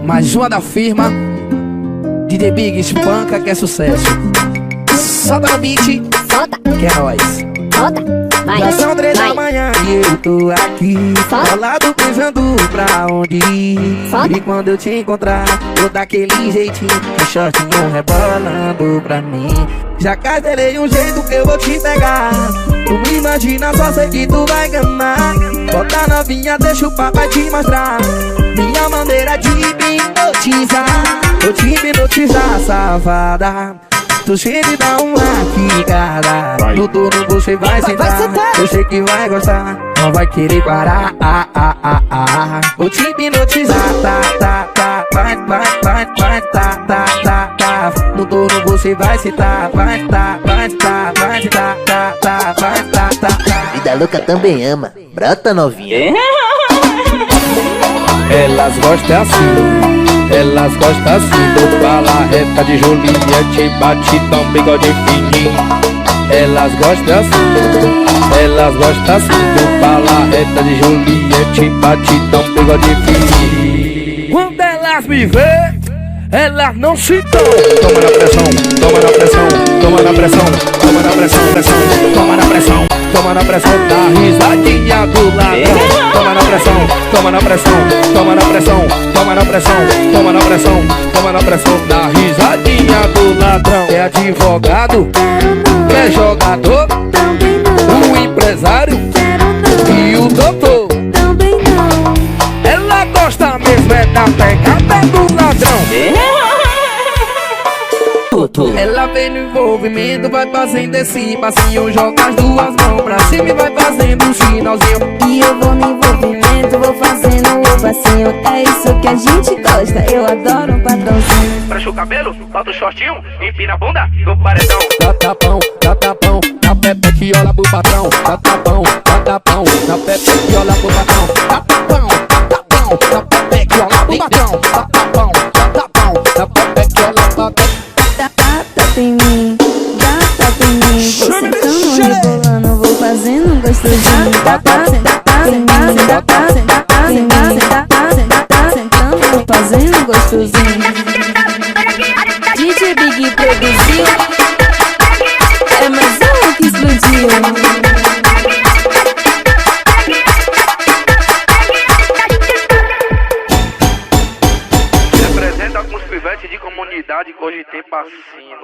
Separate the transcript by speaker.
Speaker 1: Mais uma da firma DJ Big espanca que é sucesso. Solta no beat,
Speaker 2: Solta,
Speaker 1: que é nóis.
Speaker 2: solta, vai,
Speaker 1: Já são 3 da
Speaker 2: vai.
Speaker 1: manhã e eu tô aqui colado pensando pra onde ir.
Speaker 2: Solta.
Speaker 1: E quando eu te encontrar, vou dar aquele jeitinho, um shortinho rebolando pra mim. Já cartelei um jeito que eu vou te pegar. Tu me imagina, só sei que tu vai gamar. Bota novinha, deixa o papai te mostrar minha maneira de hipnotizar. Vou te hipnotizar, safada. Tu chega e dá uma quicada. No turno você vai sentar. Eu sei que vai gostar, não vai querer parar. Vou te hipnotizar, vai, no turno você vai sentar. Vai,
Speaker 3: Vida louca também ama. Brota novinha.
Speaker 1: Elas gostam assim, elas gostam assim do bala reta de Juliette, batidão, bigode fininho. Elas gostam assim, elas gostam assim do bala reta de Juliette, batidão, bigode fininho. Quando elas me vê, elas não se dão. Toma na pressão, toma na pressão, toma na pressão, toma na pressão, toma na pressão, toma na pressão da risadinha do ladrão. Toma na pressão, toma na pressão, toma na pressão, toma na pressão, toma na pressão, toma na pressão da risadinha do ladrão. É advogado, é jogador, o empresário e o doutor. Ela gosta mesmo é da pegada do ladrão. Ela vem no envolvimento, vai fazendo esse passinho, joga as duas mãos pra cima e vai fazendo um sinalzinho.
Speaker 4: E eu vou no envolvimento, vou fazendo o passinho. É isso que a gente gosta, eu adoro um patrãozinho.
Speaker 5: Fecha o cabelo, bota o shortinho, empina a bunda no paredão.
Speaker 1: Dá tapão, na pepe que olha pro patrão. Dá tapão, na pepe que olha pro patrão. Dá tapão, na pepe que olha pro patrão. Dá tapão, na pepe que olha pro patrão.
Speaker 4: Dá tapa em mim, dá tapa em mim. Vou sentando, rebolando, vou fazendo gostosinho. Dá tapa em mim, dá tapa em mim, sentando, vou fazendo gostosinho. DJ Big produziu, é mais um que explodiu.
Speaker 5: Representa com os pivetes de comunidade que hoje tem passinho.